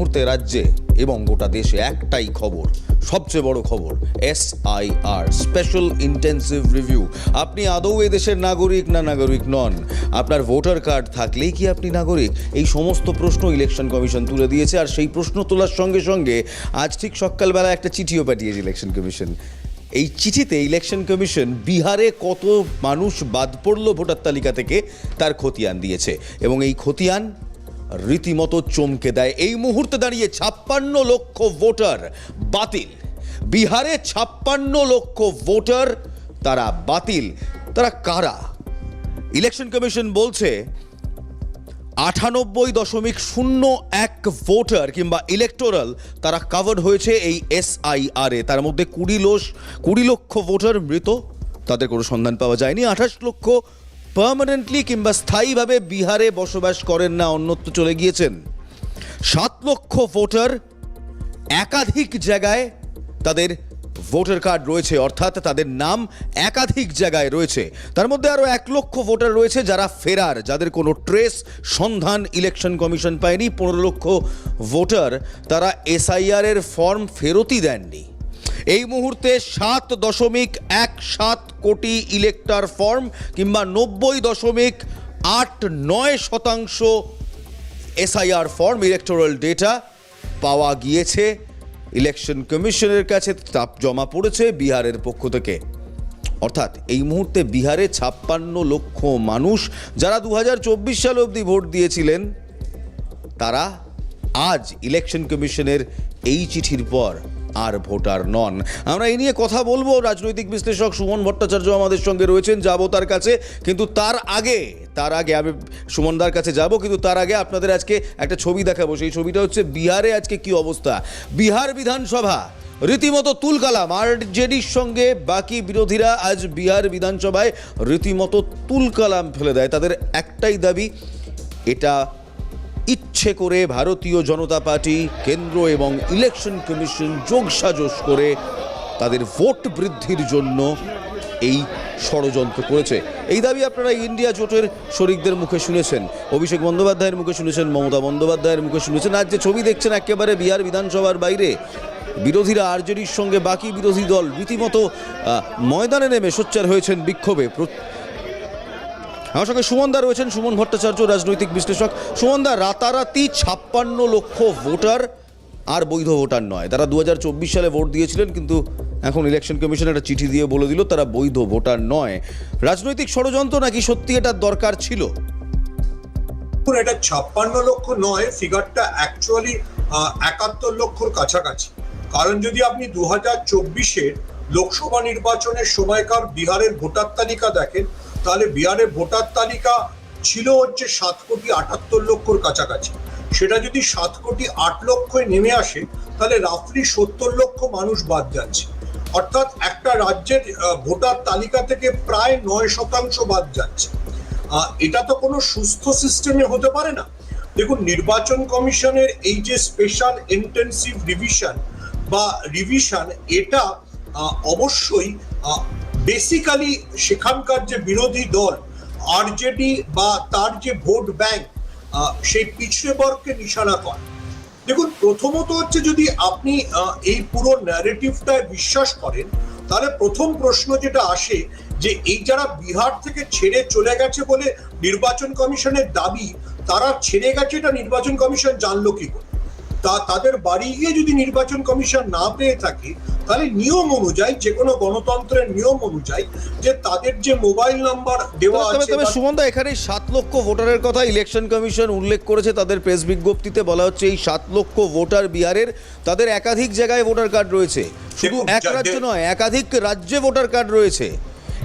মুহূর্তে রাজ্যে এবং গোটা দেশে একটাই খবর, সবচেয়ে বড় খবর, SIR স্পেশাল ইন্টেন্সিভ রিভিউ। আপনি আদৌ এই দেশের নাগরিক না নাগরিক নন, আপনার ভোটার কার্ড থাকলেই কি আপনি নাগরিক, এই সমস্ত প্রশ্ন ইলেকশন কমিশন তুলে দিয়েছে। আর সেই প্রশ্ন তোলার সঙ্গে সঙ্গে আজ ঠিক সকালবেলা একটা চিঠিও পাঠিয়েছে ইলেকশন কমিশন। এই চিঠিতে ইলেকশন কমিশন বিহারে কত মানুষ বাদ পড়লো ভোটার তালিকা থেকে তার খতিয়ান দিয়েছে, এবং এই খতিয়ান রীতিমতো চমকে দেয়। এই মুহূর্তে দাঁড়িয়ে 56 লক্ষ ভোটার বাতিল। বিহারে 56 লক্ষ ভোটার তারা বাতিল। তারা কারা? ইলেকশন কমিশন বলছে 98.01 ভোটার কিংবা ইলেকটোরাল তারা কাভার্ড হয়েছে এই SIR এ। তার মধ্যে 20 লক্ষ ভোটার মৃত, তাদের কোনো সন্ধান পাওয়া যায়নি। 28 লক্ষ পার্মানেন্টলি কিংবা স্থায়ীভাবে বিহারে বসবাস করেন না, অন্যত্র চলে গিয়েছেন। 7 লক্ষ ভোটার একাধিক জায়গায় তাদের ভোটার কার্ড রয়েছে, অর্থাৎ তাদের নাম একাধিক জায়গায় রয়েছে। তার মধ্যে আরও 1 লক্ষ ভোটার রয়েছে যারা ফেরার, যাদের কোনো ট্রেস সন্ধান ইলেকশন কমিশন পায়নি। 15 লক্ষ ভোটার তারা SIR এর ফর্ম ফেরতই দেননি। এই মুহূর্তে 7.17 কোটি ইলেক্টর ফর্ম কিংবা 90.89% SIR ফর্ম ইলেকটোরাল ডেটা পাওয়া গিয়েছে ইলেকশন কমিশনের কাছে, চাপ জমা পড়েছে বিহারের পক্ষ থেকে। অর্থাৎ এই মুহূর্তে বিহারে 56 লক্ষ মানুষ যারা 2024 সাল অবধি ভোট দিয়েছিলেন, তারা আজ ইলেকশন কমিশনের এই চিঠির পর আর ভোটার নন। আমরা এই নিয়ে কথা বলবো, রাজনৈতিক বিশ্লেষক সুমন ভট্টাচার্য আমাদের সঙ্গে রয়েছেন, যাবো তার কাছে। কিন্তু তার আগে আমি সুমনদার কাছে যাব, কিন্তু তার আগে আপনাদের আজকে একটা ছবি দেখাবো। সেই ছবিটা হচ্ছে বিহারে আজকে কি অবস্থা। বিহার বিধানসভা রীতিমতো তুলকালাম। RJDর সঙ্গে বাকি বিরোধীরা আজ বিহার বিধানসভায় রীতিমতো তুলকালাম ফেলে দেয়। তাদের একটাই দাবি, এটা ইচ্ছে করে ভারতীয় জনতা পার্টি, কেন্দ্র এবং ইলেকশন কমিশন যোগসাজশ করে তাদের ভোট বৃদ্ধির জন্য এই ষড়যন্ত্র করেছে। এই দাবি আপনারা ইন্ডিয়া জোটের শরিকদের মুখে শুনেছেন, অভিষেক বন্দ্যোপাধ্যায়ের মুখে শুনেছেন, মমতা বন্দ্যোপাধ্যায়ের মুখে শুনেছেন। আজ যে ছবি দেখছেন একেবারে বিহার বিধানসভার বাইরে, বিরোধীরা RJDর সঙ্গে বাকি বিরোধী দল রীতিমতো ময়দানে নেমে সোচ্চার হয়েছেন বিক্ষোভে। আমার সঙ্গে সুমনদা রয়েছেন, সুমন ভট্টাচার্য রাজনৈতিক বিশ্লেষক। সুমনদা, রাতারাতি 56 লক্ষ ভোটার আর বৈধ ভোটার নয়, তারা 2024 সালে ভোট দিয়েছিলেন, কিন্তু এখন ইলেকশন কমিশন একটা চিঠি দিয়ে বলে দিল তারা বৈধ ভোটার নয়। রাজনৈতিক ষড়যন্ত্র নাকি সত্যি এটার দরকার ছিল? এটা 56 লক্ষ নয়, ফিগারটা অ্যাকচুয়ালি 71 লক্ষর কাছাকাছি। কারণ যদি আপনি 2024-এর লোকসভা নির্বাচনের সময়কার বিহারের ভোটার তালিকা দেখেন, তাহলে বিহারের ভোটার তালিকা ছিল হচ্ছে 7,78,00,000 কাছাকাছি। সেটা যদি 7,08,00,000 নেমে আসে, তাহলে রাফলি 70 লক্ষ মানুষ বাদ যাচ্ছে। অর্থাৎ একটা রাজ্যের ভোটার তালিকা থেকে প্রায় 9% বাদ যাচ্ছে। এটা তো কোনো সুস্থ সিস্টেমে হতে পারে না। দেখুন, নির্বাচন কমিশনের এই যে স্পেশাল ইন্টেন্সিভ রিভিশন, এটা অবশ্যই বেসিক্যালি সেখানকার যে বিরোধী দল RJD বা তার যে ভোট ব্যাংক, সেই পিছড়ে বর্গকে নিশানা করে। দেখুন, প্রথমত হচ্ছে যদি আপনি এই পুরো ন্যারেটিভটায় বিশ্বাস করেন, তাহলে প্রথম প্রশ্ন যেটা আসে যে এই যারা বিহার থেকে ছেড়ে চলে গেছে বলে নির্বাচন কমিশনের দাবি, তারা ছেড়ে গেছে এটা নির্বাচন কমিশন জানলো কি করে? তাদের বাড়ি গিয়ে যদি নির্বাচন কমিশন না পেয়ে থাকে, তাহলে নিয়ম অনুযায়ী, যে কোনো গণতন্ত্রের নিয়ম অনুযায়ী, যে তাদের যে মোবাইল নাম্বার দেওয়া আছে। তবে সুমনদা, এখানে 7 লক্ষ ভোটারের কথা ইলেকশন কমিশন উল্লেখ করেছে তাদের প্রেস বিজ্ঞপ্তিতে। বলা হচ্ছে এই 7 লক্ষ ভোটার বিহারের, তাদের একাধিক জায়গায় ভোটার কার্ড রয়েছে, শুধু এক রাজ্য নয়, একাধিক রাজ্যে ভোটার কার্ড রয়েছে।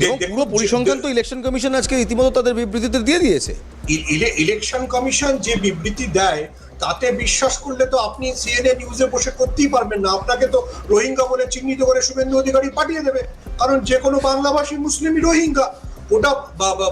এবং পুরো পরিসংখ্যান তো ইলেকশন কমিশন আজকে রীতিমতো তাদের বিবৃতিতে দিয়ে দিয়েছে। ইলেকশন কমিশন যে বিবৃতি দেয়, তাতে বিশ্বাস করলে তো আপনি CNN নিউজে বসে করতেই পারবেন না। আপনাকে তো রোহিঙ্গা বলে চিহ্নিত করে শুভেন্দু অধিকারী পাঠিয়ে দেবে, কারণ যে কোনো বাংলাভাষী মুসলিমই রোহিঙ্গা। ওটা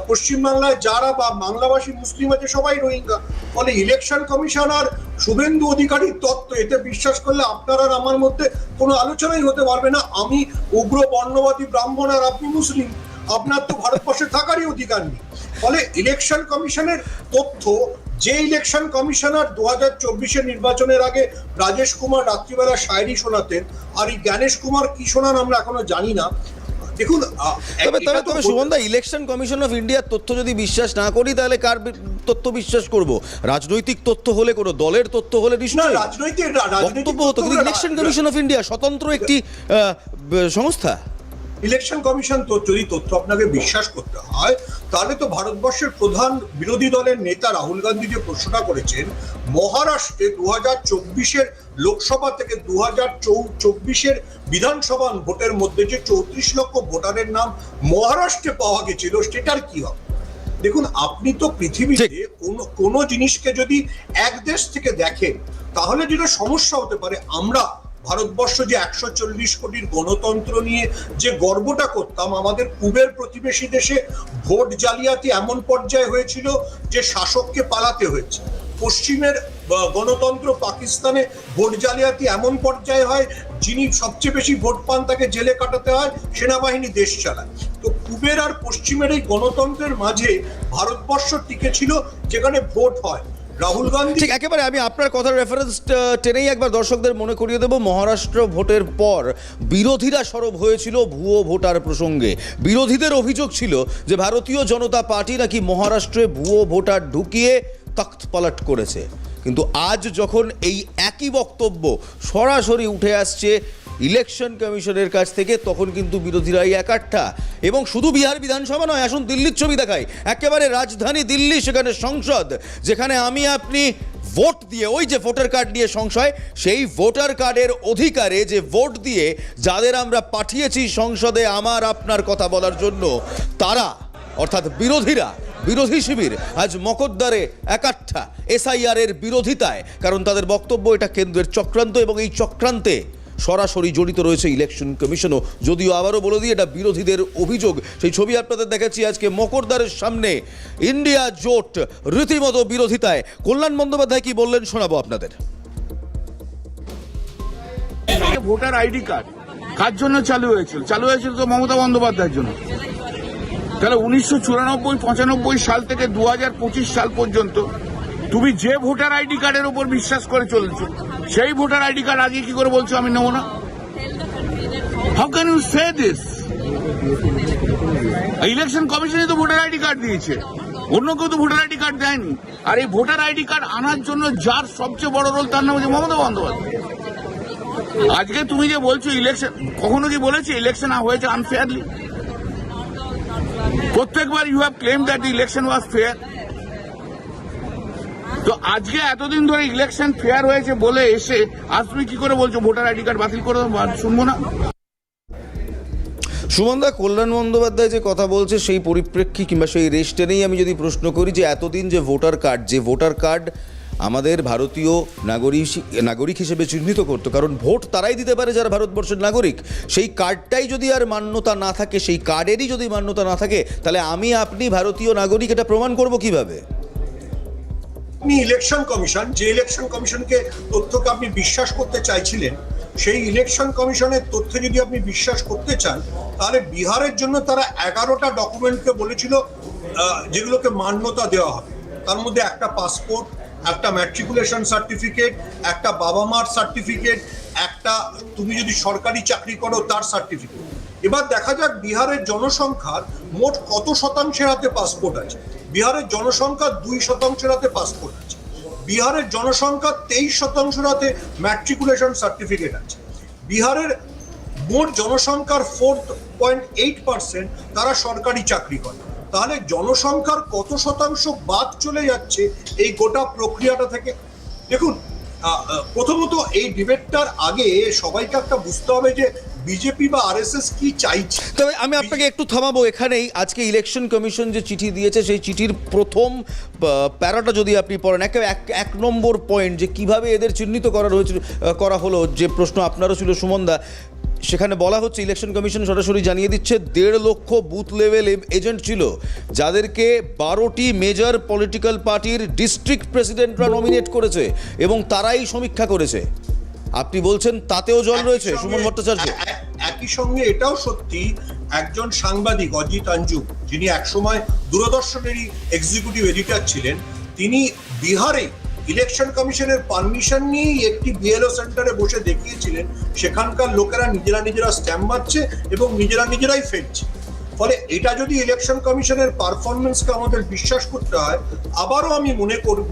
পশ্চিমবাংলায় যারা বা বাংলাভাষী মুসলিম আছে সবাই রোহিঙ্গা। ফলে ইলেকশন কমিশন আর শুভেন্দু অধিকারীর তত্ত্ব, এতে বিশ্বাস করলে আপনার আর আমার মধ্যে কোনো আলোচনাই হতে পারবে না। আমি উগ্র বর্ণবাদী ব্রাহ্মণ আর আপনি মুসলিম, আপনার তো ভারতবর্ষে থাকারই অধিকার নেই। ফলে ইলেকশন কমিশনের তথ্য যে ইলেকশন কমিশনার 2024-এর নির্বাচনের আগে রাজেশ কুমার রাত্রিবেলা শায়রি শোনাতেন, আর এই জ্ঞানেশ কুমার কি শোনান আমরা এখনো জানি না। দেখুন, তবে সুমনদা, ইলেকশন কমিশন অফ ইন্ডিয়ার তথ্য যদি বিশ্বাস না করি তাহলে কার তথ্য বিশ্বাস করব? রাজনৈতিক তথ্য হলে, কোনো দলের তথ্য হলে নিশ্চয়ই বক্তব্য হতো, কিন্তু ইলেকশন কমিশন অফ ইন্ডিয়া স্বতন্ত্র একটি সংস্থা। ইলেকশন কমিশন তো যদি তথ্য আপনাকে বিশ্বাস করতে হয়, তাহলে তো ভারতবর্ষের প্রধান বিরোধী দলের নেতা রাহুল গান্ধী যে প্রশ্নটা করেছেন, মহারাষ্ট্রে 2024-এর লোকসভা থেকে 2024-এর বিধানসভা ভোটের মধ্যে যে 34 লক্ষ ভোটারের নাম মহারাষ্ট্রে পাওয়া গেছিল, সেটার কি হবে? দেখুন, আপনি তো পৃথিবীতে কোনো জিনিসকে যদি এক দেশ থেকে দেখেন, তাহলে যেটা সমস্যা হতে পারে, আমরা ভারতবর্ষ যে 140 কোটির গণতন্ত্র নিয়ে যে গর্বটা করতাম, আমাদের পূবের প্রতিবেশী দেশে ভোট জালিয়াতি এমন পর্যায়ে হয়েছিল যে শাসককে পালাতে হয়েছে। পশ্চিমের গণতন্ত্র পাকিস্তানে ভোট জালিয়াতি এমন পর্যায়ে হয়, যিনি সবচেয়ে বেশি ভোট পান তাকে জেলে কাটাতে হয়, সেনাবাহিনী দেশ চালায়। তো পূবের আর পশ্চিমের এই গণতন্ত্রের মাঝে ভারতবর্ষ টিকে ছিল, যেখানে ভোট হয়। রাহুল গান্ধী ঠিক একেবারে, আমি আপনার কথার রেফারেন্স টেনেই একবার দর্শকদের মনে করিয়ে দেব, মহারাষ্ট্র ভোটের পর বিরোধীরা সরব হয়েছিল ভুয়ো ভোটার প্রসঙ্গে। বিরোধীদের অভিযোগ ছিল যে ভারতীয় জনতা পার্টি নাকি মহারাষ্ট্রে ভুয়ো ভোটার ঢুকিয়ে তখ্ত পালট করেছে। কিন্তু আজ যখন এই একই বক্তব্য সরাসরি উঠে আসছে ইলেকশন কমিশনের কাছ থেকে, তখন কিন্তু বিরোধীরাই একাট্টা। এবং শুধু বিহার বিধানসভা নয়, আসুন দিল্লির ছবি দেখাই। একেবারে রাজধানী দিল্লি, সেখানে সংসদ, যেখানে আমি আপনি ভোট দিয়ে, ওই যে ভোটার কার্ড নিয়ে সংশয়, সেই ভোটার কার্ডের অধিকারে যে ভোট দিয়ে যাদের আমরা পাঠিয়েছি সংসদে আমার আপনার কথা বলার জন্য, তারা অর্থাৎ বিরোধীরা, বিরোধী শিবির আজ মকদ্দারে একাট্টা এসআইআর এর বিরোধিতায়। কারণ তাদের বক্তব্য এটা কেন্দ্রের চক্রান্ত, এবং এই চক্রান্তে সরাসরি জড়িত রয়েছে ইলেকশন কমিশনও। যদিও আবারও বলে দিই, এটা বিরোধীদের অভিযোগ। সেই ছবি আপনাদের দেখাচ্ছি আজকে মকদ্দারের সামনে। ইন্ডিয়া জোট রীতিমতো বিরোধিতায়। কল্যাণ বন্দ্যোপাধ্যায় কি বললেন শোনাবো আপনাদের। ভোটার আইডি কার্ড কার জন্য চালু হয়েছিল? চালু হয়েছিল তো মমতা বন্দ্যোপাধ্যায়ের জন্য। তাহলে 1994-95 সাল থেকে 2025 সাল পর্যন্ত তুমি যে ভোটার আইডি কার্ডের উপর বিশ্বাস করে চলেছো, সেই ভোটার আইডি কার্ড আজকে কি করে বলছো আমি নেবো না? How can you say this? Election কমিশনে তো ভোটার আইডি কার্ড দিয়েছে, অন্য কেউ তো ভোটার আইডি কার্ড দেয়নি। আর এই ভোটার আইডি কার্ড আনার জন্য যার সবচেয়ে বড় রোল, তার নাম হচ্ছে মমতা বন্দ্যোপাধ্যায়। আজকে তুমি যে বলছো ইলেকশন, কখনো কি বলেছে ইলেকশন হয়েছে আনফেয়ারলি? প্রত্যেকবার you have claim that election was fair. তো আজকে এতদিন ধরে ইলেকশন ফেয়ার হয়েছে বলে এসে আজ তুমি কি করে বলছো ভোটার আইডি কার্ড বাতিল করে শুনবো না? সুমনদা, কল্যাণ বন্দ্যোপাধ্যায় যে কথা বলছে সেই পরিপ্রেক্ষী কিংবা সেই রেশ টেনেই আমি যদি প্রশ্ন করি যে এতদিন যে ভোটার কার্ড আমাদের ভারতীয় নাগরিক হিসেবে চিহ্নিত করতো, কারণ ভোট তারাই দিতে পারে যারা ভারতবর্ষের নাগরিক, সেই কার্ডটাই যদি আর মান্যতা না থাকে, সেই কার্ডেরই যদি মান্যতা না থাকে, তাহলে আমি আপনি ভারতীয় নাগরিক এটা প্রমাণ করব কিভাবে? আপনি ইলেকশন কমিশন, যে ইলেকশন কমিশনকে তথ্যকে আপনি বিশ্বাস করতে চাইছিলেন, সেই ইলেকশন কমিশনের তথ্যে যদি আপনি বিশ্বাস করতে চান, তাহলে বিহারের জন্য তারা 11টা ডকুমেন্টকে বলেছিল যেগুলোকে মান্যতা দেওয়া হবে। তার মধ্যে একটা পাসপোর্ট, একটা ম্যাট্রিকুলেশন সার্টিফিকেট, একটা বাবা মার সার্টিফিকেট, একটা তুমি যদি সরকারি চাকরি করো তার সার্টিফিকেট। এবার দেখা যাক বিহারের জনসংখ্যার মোট কত শতাংশের হাতে পাসপোর্ট আছে। বিহারের জনসংখ্যার 2% হাতে পাসপোর্ট আছে। বিহারের জনসংখ্যার 23% হাতে ম্যাট্রিকুলেশন সার্টিফিকেট আছে। বিহারের মোট জনসংখ্যার 4.8% তারা সরকারি চাকরি করে। তাহলে জনসংখ্যার কত শতাংশ বাদ চলে যাচ্ছে এই গোটা প্রক্রিয়াটা থেকে? দেখুন, প্রথমত এই ডিবেটটার আগে সবাইকে একটা বুঝতে হবে যে বিজেপি বা আরএসএস কি চাইছে। তবে আমি আপনাকে একটু থামাবো এখানেই। আজকে ইলেকশন কমিশন যে চিঠি দিয়েছে, সেই চিঠির প্রথম প্যারাটা যদি আপনি পড়েন, এক নম্বর পয়েন্ট যে কিভাবে এদের চিহ্নিত করা হলো, যে প্রশ্ন আপনারও ছিল সুমনদা, সেখানে বলা হচ্ছে ইলেকশন কমিশন সরাসরি জানিয়ে দিচ্ছে 1.5 লক্ষ বুথ লেভেল এজেন্ট ছিল, যাদেরকে 12টি মেজর পলিটিক্যাল পার্টির ডিস্ট্রিক্ট প্রেসিডেন্টরা নমিনেট করেছে এবং তারাই সমীক্ষা করেছে। আপনি বলছেন তাতেও জল রয়েছে, সুমন ভট্টাচার্য। একই সঙ্গে এটাও সত্যি, একজন সাংবাদিক অজিত আঞ্জু, যিনি একসময় দূরদর্শনেরই এক্সিকিউটিভ এডিটর ছিলেন, তিনি বিহারে ইলেকশন কমিশনের পারমিশন নিয়েই একটি বিএলও সেন্টারে বসে দেখিয়েছিলেন সেখানকার লোকেরা নিজেরা স্ট্যাম্প মারছে এবং নিজেরাই ফেলছে। ফলে এটা যদি ইলেকশন কমিশনের পারফরমেন্সকে আমাদের বিশ্বাস করতে হয়, আবারও আমি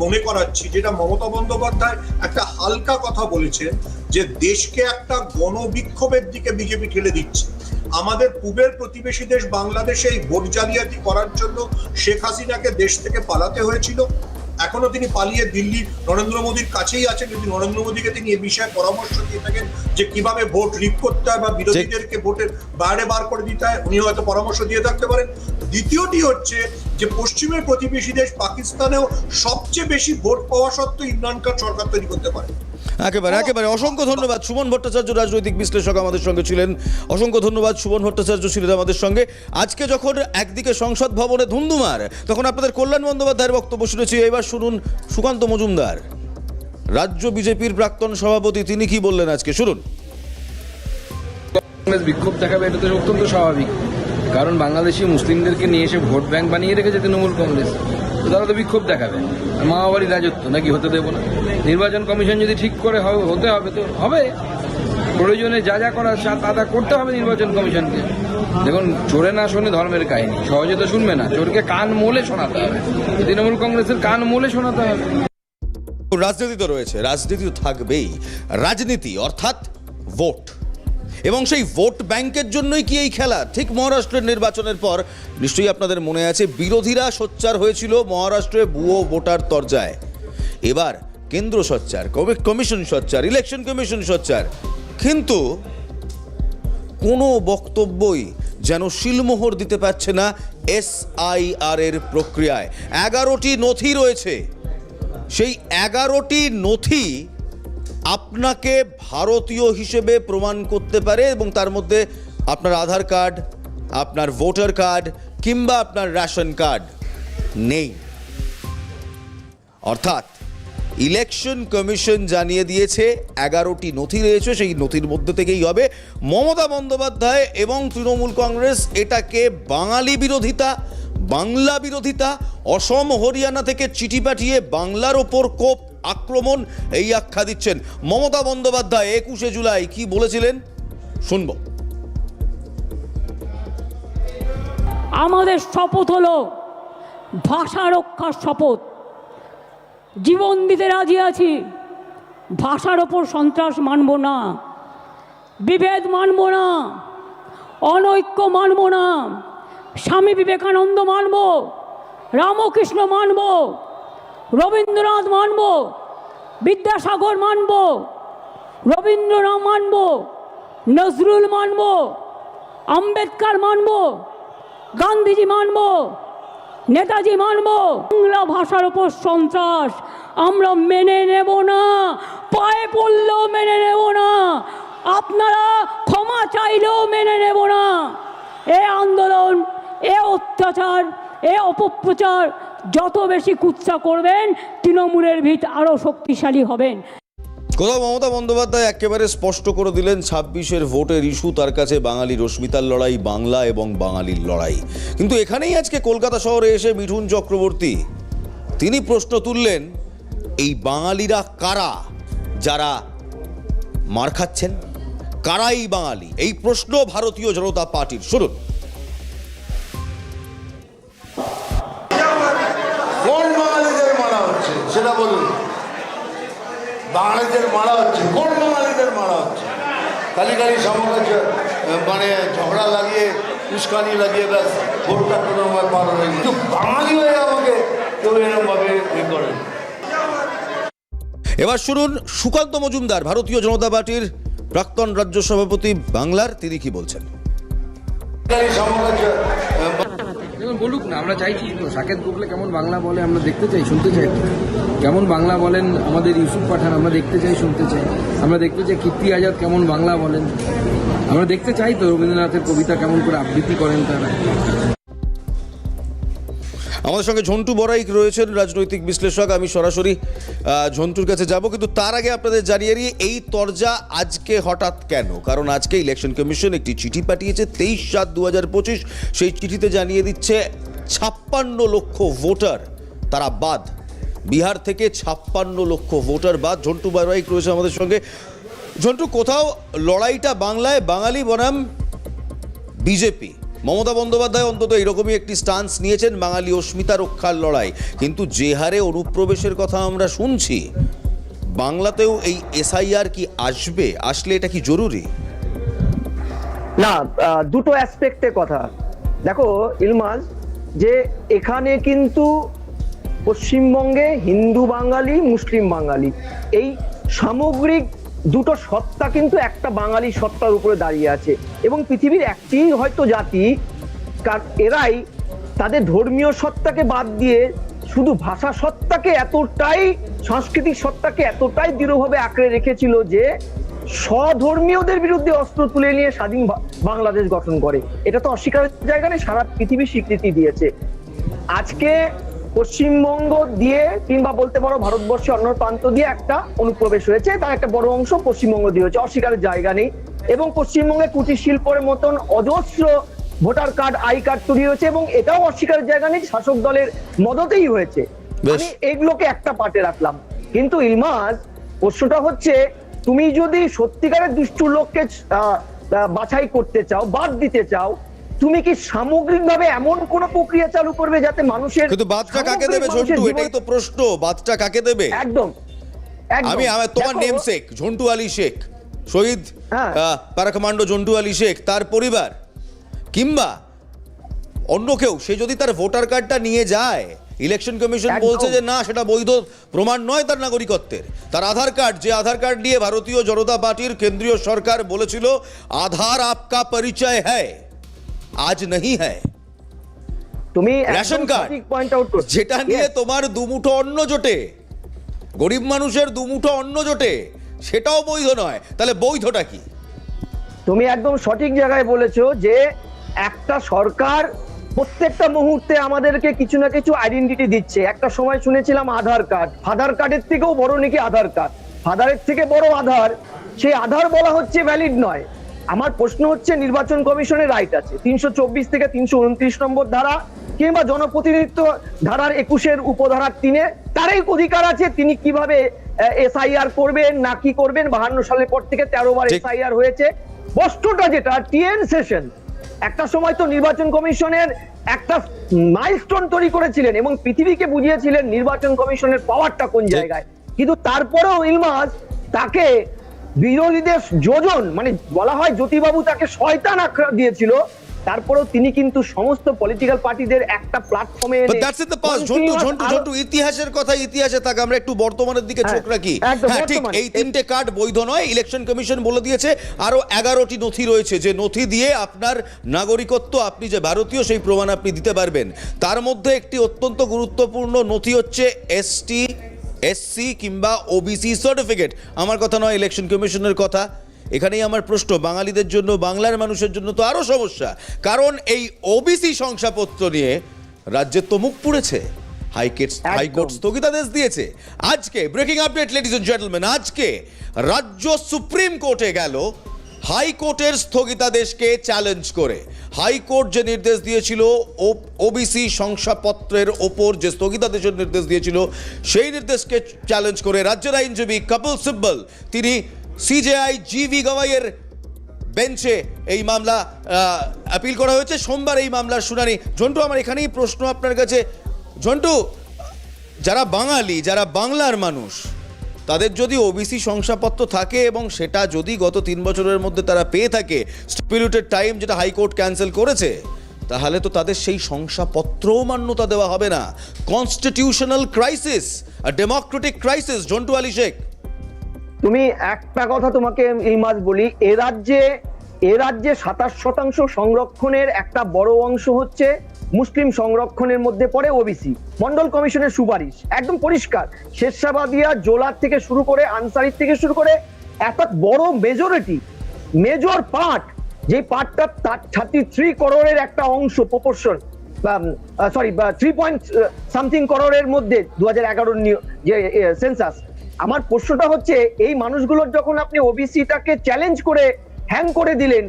মনে করাচ্ছি যেটা মমতা বন্দ্যোপাধ্যায় একটা হালকা কথা বলেছেন যে দেশকে একটা গণবিক্ষোভের দিকে বিজেপি ঠেলে দিচ্ছে। আমাদের পূবের প্রতিবেশী দেশ বাংলাদেশে এই ভোট জালিয়াতি করার জন্য শেখ হাসিনাকে দেশ থেকে পালাতে হয়েছিল। এখনো তিনি পালিয়ে দিল্লি নরেন্দ্র মোদীর কাছেই আছেন। যদি নরেন্দ্র মোদীকে তিনি এ বিষয়ে পরামর্শ দিয়ে থাকেন যে কিভাবে ভোট রিগ করতে হয় বা বিরোধীদেরকে ভোটের বাইরে বার করে দিতে হয়, উনি হয়তো পরামর্শ দিয়ে থাকতে পারেন। দ্বিতীয়টি হচ্ছে যে পশ্চিমের প্রতিবেশী দেশ পাকিস্তানেও সবচেয়ে বেশি ভোট পাওয়া সত্ত্বেও ইমরান খান সরকার তৈরি করতে পারে। একেবারে অসংখ্য ধন্যবাদ। সুমন ভট্টাচার্য রাজনৈতিক বিশ্লেষক আমাদের সঙ্গে ছিলেন। অসংখ্য ধন্যবাদ সুমন ভট্টাচার্য ছিলেন আমাদের সঙ্গে। আজকে যখন একদিকে সংসদ ভবনে ধুন্ধুমার, তখন আপনাদের কল্যাণ বন্দ্যোপাধ্যায়ের বক্তব্য শুনেছি। এবার শুনুন সুকান্ত মজুমদার, রাজ্য বিজেপির প্রাক্তন সভাপতি, তিনি কি বললেন আজকে শুনুন। কংগ্রেস বিক্ষোভ দেখাবে, এটা তো অত্যন্ত স্বাভাবিক, কারণ বাংলাদেশি মুসলিমদেরকে নিয়ে এসে ভোট ব্যাংক বানিয়ে রেখেছে তৃণমূল কংগ্রেস, তো তারা তো বিক্ষোভ দেখাবে। মামাবাড়ি রাজত্ব নাকি হতে দেবো না। নির্বাচন কমিশন যদি ঠিক করে হতে হবে তো হবে, প্রয়োজনে যা করার তা করতে হবে নির্বাচন কমিশনকে। দেখুন, চোরে না শোনে ধর্মের কাহিনী, সহজে তো শুনবে না, চোরকে কান মোলে শোনাতে হবে। তৃণমূল কংগ্রেসের কান মোলে শোনাতে হবে। রাজনীতি তো রয়েছে, রাজনীতি তো থাকবেই। রাজনীতি অর্থাৎ ভোট, এবং সেই ভোট ব্যাংকের জন্যই কি এই খেলা? ঠিক মহারাষ্ট্রের নির্বাচনের পর নিশ্চয়ই আপনাদের মনে আছে বিরোধীরা সোচ্চার হয়েছিল মহারাষ্ট্রে ভুয়ো ভোটার তরজায়। এবার কেন্দ্র সোচ্চার, কমিশন সোচ্চার, ইলেকশন কমিশন সোচ্চার, কিন্তু কোনো বক্তব্যই যেন শিলমোহর দিতে পারছে না SIR এর প্রক্রিয়ায়। 11টি নথি রয়েছে, সেই 11টি নথি আপনাকে ভারতীয় হিসেবে প্রমাণ করতে পারে, এবং তার মধ্যে আপনার আধার কার্ড, আপনার ভোটার কার্ড কিংবা আপনার রেশন কার্ড নেই। অর্থাৎ ইলেকশন কমিশন জানিয়ে দিয়েছে 11টি নথি রয়েছে, সেই নথির মধ্যে থেকেই হবে। মমতা বন্দ্যোপাধ্যায় এবং তৃণমূল কংগ্রেস এটাকে বাঙালি বিরোধিতা, বাংলা বিরোধিতা, অসম হরিয়ানা থেকে চিঠি পাঠিয়ে বাংলার ওপর কোপ আক্রমণ, এই আখ্যা দিচ্ছেন। মমতা বন্দ্যোপাধ্যায় 21শে জুলাই কি বলেছিলেন শুনব। আমাদের শপথ হলো ভাষা রক্ষার শপথ। জীবন দিতে রাজি আছি, ভাষার ওপর সন্ত্রাস মানব না, বিভেদ মানব না, অনৈক্য মানব না। স্বামী বিবেকানন্দ মানব, রামকৃষ্ণ মানব, রবীন্দ্রনাথ মানব, বিদ্যাসাগর মানব, রবীন্দ্রনাথ মানব, নজরুল মানব, আম্বেদকর মানব, গান্ধীজি মানব, নেতাজি মানব। বাংলা ভাষার ওপর সন্ত্রাস আমরা মেনে নেব না, পায়ে পড়লেও মেনে নেব না, আপনারা ক্ষমা চাইলেও মেনে নেব না। এ আন্দোলন, এ অত্যাচার, এ অপপ্রচার যত বেশি কুৎসা করবেন, তৃণমূলের ভিত আরও শক্তিশালী হবেন। কোথাও মমতা বন্দ্যোপাধ্যায় একেবারে স্পষ্ট করে দিলেন 26-এর ভোটের ইস্যু তার কাছে বাঙালি রশ্মিতার লড়াই, বাংলা এবং বাঙালির লড়াই। কিন্তু এখানেই আজকে কলকাতা শহরে এসে মিঠুন চক্রবর্তী তিনি প্রশ্ন তুললেন, এই বাঙালিরা কারা যারা মার খাচ্ছেন, কারাই বাঙালি? এই প্রশ্ন ভারতীয় জনতা পার্টির। শুনুন। কোন বাঙালিদের মারা হচ্ছে সেটা বলুন। বাঙালিদের মারা হচ্ছে, কোন বাঙালিদের মারা হচ্ছে? খালি সমাজে মানে ঝগড়া লাগিয়ে, উস্কানি লাগিয়ে ব্যাস ভোটটা কোনো পার হয়ে, কিন্তু বাঙালি হয়ে আমাকে কেউ এরকমভাবে ইয়ে করেন। এবার শুনুন সুকান্ত মজুমদার, ভারতীয় জনতা পার্টির প্রাক্তন রাজ্য সভাপতি বাংলার, তিনি কি বলছেন। দেখুন, বলুক না, আমরা চাইছি তো। সাকেত গোখলে কেমন বাংলা বলে আমরা দেখতে চাই, শুনতে চাই। কেমন বাংলা বলেন আমাদের ইউসুফ পাঠান, আমরা দেখতে চাই, শুনতে চাই। আমরা দেখতে চাই কীর্তি আজাদ কেমন বাংলা বলেন, আমরা দেখতে চাই তো। রবীন্দ্রনাথের কবিতা কেমন করে আবৃত্তি করেন তারা। আমাদের সঙ্গে ঝন্টু বড়াইক রয়েছেন, রাজনৈতিক বিশ্লেষক। আমি সরাসরি ঝন্টুর কাছে যাব, কিন্তু তার আগে আপনাদের জানিয়ে দিই এই তরজা আজকে হঠাৎ কেন। কারণ আজকে ইলেকশন কমিশন একটি চিঠি পাঠিয়েছে 23/7/2025। সেই চিঠিতে জানিয়ে দিচ্ছে 56 লক্ষ ভোটার তারা বাদ। বিহার থেকে 56 লক্ষ ভোটার বাদ। ঝন্টু বারবাইক রয়েছে আমাদের সঙ্গে। ঝন্টু, কোথাও লড়াইটা বাংলায় বাঙালি বনাম বিজেপি। মমতা বন্দ্যোপাধ্যায় অন্তত এরকমই একটি স্টান্স নিয়েছেন, বাঙালি অস্মিতা রক্ষার লড়াই। কিন্তু যে হারে অনুপ্রবেশের কথা আমরা শুনছি, বাংলাতেও এই এসআইআর কি আসবে? আসলে এটা কি জরুরি? না, দুটো অ্যাসপেক্টে কথা। দেখো ইলমাজ, যে এখানে কিন্তু পশ্চিমবঙ্গে হিন্দু বাঙালি, মুসলিম বাঙালি, এই সামগ্রিক দুটো সত্তা কিন্তু একটা বাঙালি সত্তার উপরে দাঁড়িয়ে আছে। এবং পৃথিবীর একটি হয়তো জাতি, এরাই তাদের ধর্মীয় সত্তাকে বাদ দিয়ে শুধু ভাষা সত্তাকে এতটাই, সাংস্কৃতিক সত্তাকে এতটাই দৃঢ়ভাবে আঁকড়ে রেখেছিল যে স্বধর্মীয়দের বিরুদ্ধে অস্ত্র তুলে নিয়ে স্বাধীন বাংলাদেশ গঠন করে। এটা তো অস্বীকারের জায়গা নেই, সারা পৃথিবী স্বীকৃতি দিয়েছে। আজকে পশ্চিমবঙ্গ দিয়ে কিংবা বলতে পারো ভারতবর্ষের অন্য প্রান্ত দিয়ে একটা অনুপ্রবেশ হয়েছে, তার একটা বড় অংশ পশ্চিমবঙ্গ দিয়ে হয়েছে, অস্বীকারের জায়গা নেই। এবং পশ্চিমবঙ্গে কুটির শিল্পের মতন অজস্র ভোটার কার্ড, আই কার্ড তৈরি হয়েছে, এবং এটাও অস্বীকারের জায়গা নেই, শাসক দলের মদতেই হয়েছে। আমি এগুলোকে একটা পার্টে রাখলাম। কিন্তু ইলমাজ, প্রশ্নটা হচ্ছে, তুমি যদি সত্যিকারের দুষ্টু লোককে বাছাই করতে চাও, বাদ দিতে চাও, তুমি কি সামগ্রিকভাবে এমন কোন প্রক্রিয়া চালু করবে যাতে মানুষের, কিন্তু বাদটা কাকে দেবে ঝন্টু? এটাই তো প্রশ্ন, বাদটা কাকে দেবে? একদম। আমি তোমার নেম শেখ ঝন্টু আলী শেখ, শহীদ প্যারা কমান্ডো ঝন্টু আলী শেখ, তার পরিবার কিংবা অন্য কেউ, সে যদি তার ভোটার কার্ডটা নিয়ে যায়, ইলেকশন কমিশন বলছে যে না, সেটা বৈধ প্রমাণ নয় তার নাগরিকত্বের। তার আধার কার্ড, যে আধার কার্ড নিয়ে ভারতীয় জনতা পার্টির কেন্দ্রীয় সরকার বলেছিল আধার আপকা পরিচয় হ্যায়, আজ नहीं है। তুমি রেশন কার্ড, যেটা নিয়ে তোমার দুমুঠো অন্ন জোটে, গরিব মানুষের দুমুঠো অন্ন জোটে, সেটাও বৈধ নয়। তাহলে বৈধটা কি? তুমি একদম সঠিক জায়গায় বলেছো যে একটা সরকার প্রত্যেকটা মুহূর্তে আমাদেরকে কিছু না কিছু আইডেন্টিটি দিচ্ছে। একটা সময় শুনেছিলাম আধার কার্ড, আধার কার্ডের থেকেও বড় নাকি আধার কার্ড, আধারের থেকে বড় আধার, সেই আধার বলা হচ্ছে ভ্যালিড নয়। আমার প্রশ্ন হচ্ছে, নির্বাচন কমিশনের রাইট আছে 324 থেকে 329 নম্বর ধারা কিংবা জনপ্রতিনিধিত্ব ধারার 21-এর উপধারা 3-এ তারই অধিকার আছে তিনি কিভাবে এসআইআর করবেন না কি করবেন। 52 সালের পর থেকে 13 বার এসআইআর হয়েছে। বস্তুটা যেটা টিএন সেশন, একটা সময় তো নির্বাচন কমিশনের একটা মাইলস্টোন তৈরি করেছিলেন এবং পৃথিবীকে বুঝিয়েছিলেন নির্বাচন কমিশনের পাওয়ারটা কোন জায়গায়। কিন্তু তারপরেও ইলমাজ তাকে বিরোধীদের যোজন, মানে বলা হয় জ্যোতিবাবু তাকে শয়তান আখ্যা দিয়েছিল, তারপরেও তিনি কিন্তু সমস্ত পলিটিক্যাল পার্টিদের একটা প্ল্যাটফর্মে ঝন্টু ইতিহাসের কথা ইতিহাসে থাকে, আমরা একটু বর্তমানের দিকে চোখ রাখি। হ্যাঁ ঠিক, এই 3টে কার্ড বৈধ নয়, ইলেকশন কমিশন বলে দিয়েছে। আরো 11টি নথি রয়েছে, যে নথি দিয়ে আপনার নাগরিকত্ব, আপনি যে ভারতীয় সেই প্রমাণ আপনি দিতে পারবেন। তার মধ্যে একটি অত্যন্ত গুরুত্বপূর্ণ নথি হচ্ছে এসটি, এসসি কিংবা ওবিসি সার্টিফিকেট। আমার কথা নয়, ইলেকশন কমিশনের কথা। এখানেই আমার প্রশ্ন, বাঙালিদের জন্য, বাংলার মানুষের জন্য তো আরো সমস্যা, কারণ এই ওবিসি শংসাপত্র নিয়ে রাজ্যের তো মুখ পুড়েছে। হাইকোর্ট স্থগিতাদেশ দিয়েছে। আজকে breaking update ladies and gentleman, আজকে রাজ্য সুপ্রিম কোর্টে গেল হাইকোর্টের স্থগিতাদেশকে চ্যালেঞ্জ করে। হাইকোর্ট যে নির্দেশ দিয়েছিল ওবিসি শংসাপত্রের ওপর, যে স্থগিতাদেশের নির্দেশ দিয়েছিল, সেই নির্দেশকে চ্যালেঞ্জ করে রাজ্যের আইনজীবী কপিল সিব্বল, তিনি সিজেআই জিভি গওয়াইয়ের বেঞ্চে এই মামলা আপিল করা হয়েছে। সোমবার এই মামলার শুনানি। ঝন্টু, আমার এখানেই প্রশ্ন আপনার কাছে। ঝন্টু, যারা বাঙালি, যারা বাংলার মানুষ, তাদের যদি ওবিসি শংসাপত্র থাকে এবং সেটা যদি গত 3 বছরের মধ্যে তারা পেয়ে থাকে, স্টিপুলেটেড টাইম যেটা হাইকোর্ট ক্যান্সেল করেছে, তাহলে তো তাদের সেই শংসাপত্রও মান্যতা দেওয়া হবে না। Constitutional crisis, Democratic crisis. Jhantu Ali Sheikh, তুমি একটা কথা তোমাকে ইলমাজ বলি, এ রাজ্যে 27% সংরক্ষণের একটা বড় অংশ হচ্ছে মুসলিম সংরক্ষণের মধ্যে পড়ে ওবিসি। মন্ডল কমিশনের সুপারিশ একদম পরিষ্কার, শেরশাবাদিয়া, জোলার থেকে শুরু করে, আনসারির থেকে শুরু করে, এত বড় মেজরিটি, মেজর পার্ট, যে পার্টটা 33 করোড়ের একটা অংশ, প্রপোর্শন, সরি 3 করোড়ের মধ্যে 2011 যে সেন্সাস। আমার প্রশ্নটা হচ্ছে, এই মানুষগুলোর যখন আপনি ওবিসিটাকে চ্যালেঞ্জ করে হ্যাং করে দিলেন,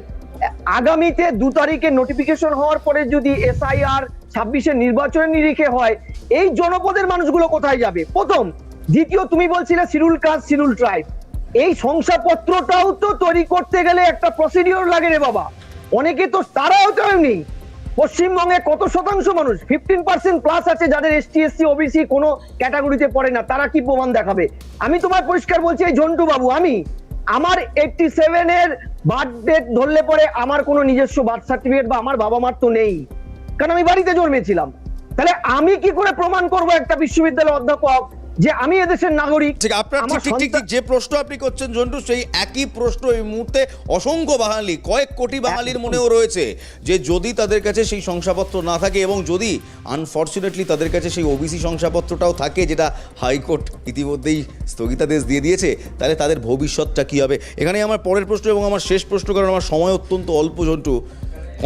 আগামীতে 2 তারিখে নোটিফিকেশন হওয়ার পরে যদি এসআইআর 26-এর নির্বাচনের নিরিখে হয়, এই জনপদের মানুষগুলো কোথায় যাবে? প্রথম। দ্বিতীয়, তুমি বলছিলে শিডিউল কাস্ট শিডিউল ট্রাইব, এই শংসাপত্রটাও তো তৈরি করতে গেলে একটা প্রসিডিওর লাগে রে বাবা। অনেকে তো তারাও তো নেই। পশ্চিমবঙ্গে কত শতাংশ মানুষ, 15% প্লাস আছে যাদের এসটি এসসি ওবিসি কোনো ক্যাটাগরিতে পড়ে না, তারা কি প্রমাণ দেখাবে? আমি তোমার পরিষ্কার বলছি, এই ঝন্টু বাবু, আমার 87-এর বার্থ ডেট ধরলে পরে আমার কোনো নিজস্ব বার্থ সার্টিফিকেট বা আমার বাবা মার তো নেই, কারণ আমি বাড়িতে জন্মেছিলাম। তাহলে আমি কি করে প্রমাণ করব একটা বিশ্ববিদ্যালয়ের অধ্যাপক যে আমি এদেশের নাগরিক? ঠিক আপনার ঠিক যে প্রশ্ন আপনি করছেন জন্টু, সেই একই প্রশ্ন এই মুহূর্তে অসংখ্য বাঙালি, কয়েক কোটি বাঙালির মনেও রয়েছে, যে যদি তাদের কাছে সেই শংসাপত্র না থাকে এবং যদি আনফর্চুনেটলি তাদের কাছে সেই ওবিসি শংসাপত্রটাও থাকে, যেটা হাইকোর্ট ইতিমধ্যেই স্থগিতাদেশ দিয়ে দিয়েছে, তাহলে তাদের ভবিষ্যৎটা কী হবে? এখানে আমার পরের প্রশ্ন এবং আমার শেষ প্রশ্ন, কারণ আমার সময় অত্যন্ত অল্প Jontu.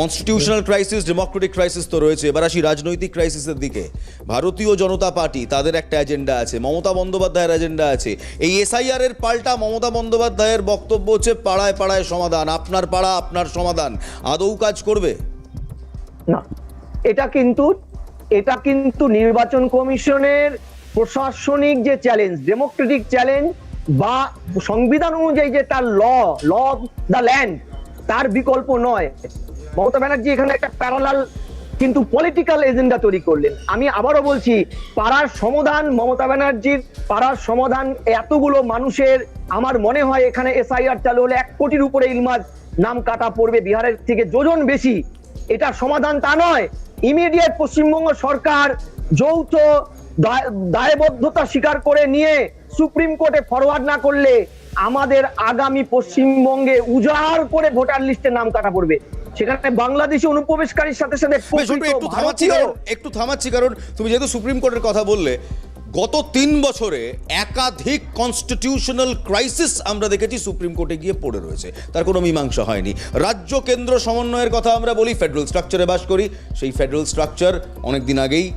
Constitutional crisis, Democratic crisis তো রয়েছে, এবার আসি রাজনৈতিক ক্রাইসিসের দিকে। ভারতীয় জনতা পার্টি, তাদের একটা এজেন্ডা আছে, মমতা বন্দ্যোপাধ্যায়ের এজেন্ডা আছে। এই এসআইআর এর পাল্টা মমতা বন্দ্যোপাধ্যায়ের বক্তব্য হচ্ছে পাড়ায় পাড়ায় সমাধান, আপনার পাড়া আপনার সমাধান। আদৌ কাজ করবে না? এটা কিন্তু নির্বাচন কমিশনের প্রশাসনিক যে চ্যালেঞ্জ, ডেমোক্রেটিক চ্যালেঞ্জ, বা সংবিধান অনুযায়ী যে তার ল অফ দ্য ল্যান্ড, তার বিকল্প নয়। মমতা ব্যানার্জি এখানে একটা প্যারালাল কিন্তু পলিটিক্যাল এজেন্ডা তৈরি করলেন। আমি আবারও বলছি, পাড়ার সমাধান, মমতা ব্যানার্জির পাড়ার সমাধান এতগুলো মানুষের, আমার মনে হয় এখানে এসআইআর চালু হলে 1 কোটির উপরে ইলমাজ নাম কাটা পড়বে, বিহারের থেকে যোজন বেশি। এটা সমাধান তা নয়। ইমিডিয়েট পশ্চিমবঙ্গ সরকার যৌথ দায়বদ্ধতা স্বীকার করে নিয়ে সুপ্রিম কোর্টে ফরওয়ার্ড না করলে আমাদের আগামী পশ্চিমবঙ্গে উজাড় করে ভোটার লিস্টে নাম কাটা পড়বে। সেখানে বাংলাদেশি অনুপ্রবেশকারীর সাথে সাথে একটু থামাচ্ছি, কারণ তুমি যেহেতু সুপ্রিম কোর্টের কথা বললে, গত 3 বছরে একাধিক কনস্টিটিউশনাল ক্রাইসিস আমরা দেখেছি সুপ্রিম কোর্টে গিয়ে পড়ে রয়েছে, তার কোনো মীমাংসা হয়নি। রাজ্য কেন্দ্র সমন্বয়ের কথা আমরা বলি, ফেডারেল স্ট্রাকচারে বাস করি, সেই ফেডারেল স্ট্রাকচার অনেকদিন আগেই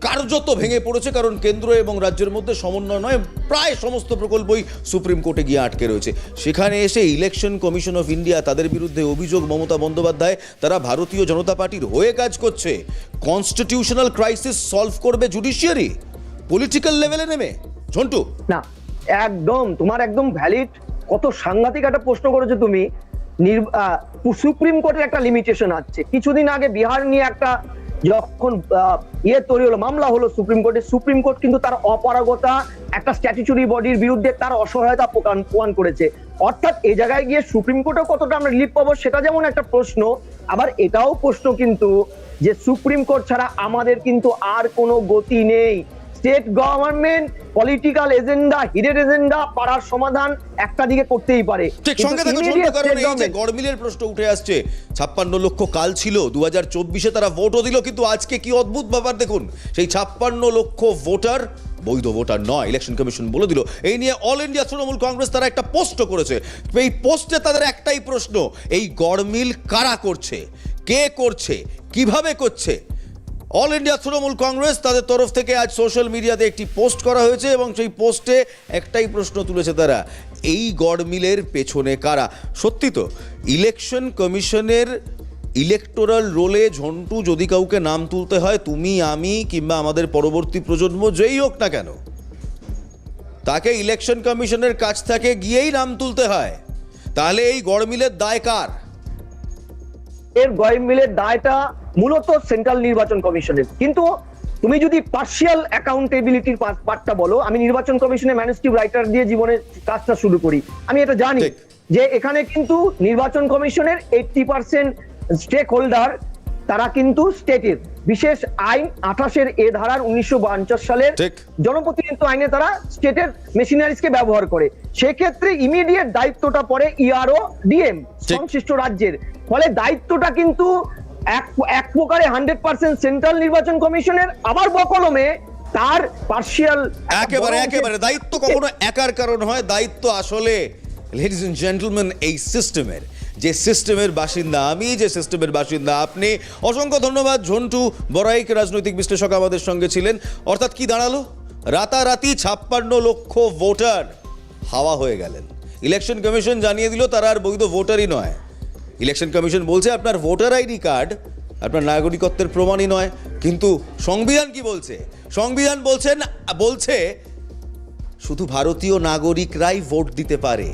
কার্যত ভেঙে পড়েছে, কারণ কেন্দ্র এবং রাজ্যের মধ্যে সমন্বয় নয়, প্রায় সমস্ত প্রকল্পই সুপ্রিম কোর্টে গিয়ে আটকে রয়েছে। সেখানে এসে ইলেকশন কমিশন অফ ইন্ডিয়া, তাদের বিরুদ্ধে অভিযোগ মমতা বন্দ্যোপাধ্যায় তারা ভারতীয় জনতা পার্টির হয়ে কাজ করছে। কনস্টিটিউশনাল ক্রাইসিস সলভ করবে জুডিশিয়ারি পলিটিক্যাল লেভেলে নেমে? ঝন্টু, না, একদম তোমার একদম ভ্যালিড, কত সাংঘাতিক একটা প্রশ্ন করেছো তুমি। সুপ্রিম কোর্টের একটা লিমিটেশন আছে। কিছুদিন আগে বিহার নিয়ে একটা যখন তৈরি হলো, মামলা হলো সুপ্রিম কোর্টে, সুপ্রিম কোর্ট কিন্তু তার অপারগতা, একটা স্ট্যাটিউটরি বডির বিরুদ্ধে তার অসহায়তা প্রমাণ করেছে। অর্থাৎ এই জায়গায় গিয়ে সুপ্রিম কোর্টেও কতটা আমরা রিলিফ পাবো সেটা যেমন একটা প্রশ্ন, আবার এটাও প্রশ্ন কিন্তু যে সুপ্রিম কোর্ট ছাড়া আমাদের কিন্তু আর কোনো গতি নেই। State government political agenda, hidden agenda, পাড়ার সমাধান একটা দিকে করতেই পারে। ঠিক সঙ্গে থাকো ঝন্টু, কারণ এই যে গড়মিলের প্রশ্ন উঠে আসছে, 56 লক্ষ কাল ছিল, 2024-এ তারা ভোটও দিল, কিন্তু আজকে কি অদ্ভুত ব্যাপার দেখুন, সেই 56 লক্ষ ভোটার বৈধ ভোটার নয়, ইলেকশন কমিশন বলে দিল। এই নিয়ে অল ইন্ডিয়া তৃণমূল কংগ্রেস তারা একটা পোস্ট করেছে। এই পোস্টে তাদের একটাই প্রশ্ন, এই গড়মিল কারা করছে, কে করছে, কিভাবে করছে? অল ইন্ডিয়া তৃণমূল কংগ্রেস তাদের তরফ থেকে আজ সোশ্যাল মিডিয়াতে একটি পোস্ট করা হয়েছে এবং সেই পোস্টে একটাই প্রশ্ন তুলেছে তারা, এই গড়মিলের পেছনে কারা? সত্যি তো ইলেকশন কমিশনের ইলেকটোরাল রোলে ঝন্টু যদি কাউকে নাম তুলতে হয়, তুমি আমি কিংবা আমাদের পরবর্তী প্রজন্ম যেই হোক না কেন, তাকে ইলেকশন কমিশনের কাছ থেকে গিয়েই নাম তুলতে হয়। তাহলে এই গড়মিলের দায় কার? এর গড়মিলের দায়টা মূলত সেন্ট্রাল নির্বাচন কমিশনের। কিন্তু তুমি যদি পার্শিয়াল অ্যাকাউন্টেবিলিটির পার্টটা বলো, আমি নির্বাচন কমিশনে ম্যানেজটিভ রাইটার দিয়ে জীবনের কাজটা শুরু করি, আমি এটা জানি যে এখানে কিন্তু নির্বাচন কমিশনের 80% স্টেক হোল্ডার তারা কিন্তু স্টেটের বিশেষ আইন 28-এর এ ধারার 1952 সালের জনপ্রতিনিধিত্ব আইনে তারা স্টেটের মেশিনারিজকে ব্যবহার করে। সেক্ষেত্রে ইমিডিয়েট দায়িত্বটা পড়ে ইআরও ডিএম সংশ্লিষ্ট রাজ্যের। ফলে দায়িত্বটা কিন্তু এক প্রকারে 100% সেন্ট্রাল নির্বাচন কমিশনের, আবার বকলমে তার পার্শিয়াল একেবারে দায়িত্ব কখনো একার কারণ হয়, দায়িত্ব আসলে লেডিজ এন্ড জেন্টলম্যান এই সিস্টেমের, যে সিস্টেমের বাসিন্দা আমি, যে সিস্টেমের বাসিন্দা আপনি। অসংখ্য ধন্যবাদ ঝন্টু বড়াইক, রাজনৈতিক বিশ্লেষক আমাদের সঙ্গে ছিলেন। অর্থাৎ কি দাঁড়ালো, রাতারাতি 56 লক্ষ ভোটার হাওয়া হয়ে গেলেন। ইলেকশন কমিশন জানিয়ে দিল তারা আর বৈধ ভোটারই নয়। ইলেকশন কমিশন বলছে আপনার ভোটার আইডি কার্ড আপনার নাগরিকত্বের প্রমাণই নয়। কিন্তু সংবিধান কি বলছে? সংবিধান বলছে শুধু ভারতীয় নাগরিকরাই ভোট দিতে পারে,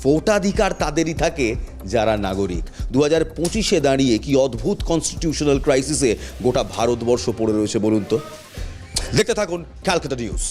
ভোটাধিকার তাদেরই থাকে যারা নাগরিক। 2025-এ দাঁড়িয়ে কি অদ্ভুত কনস্টিটিউশনাল ক্রাইসিসে গোটা ভারতবর্ষ পড়ে রয়েছে বলুন তো। দেখতে থাকুন ক্যালকাটা নিউজ।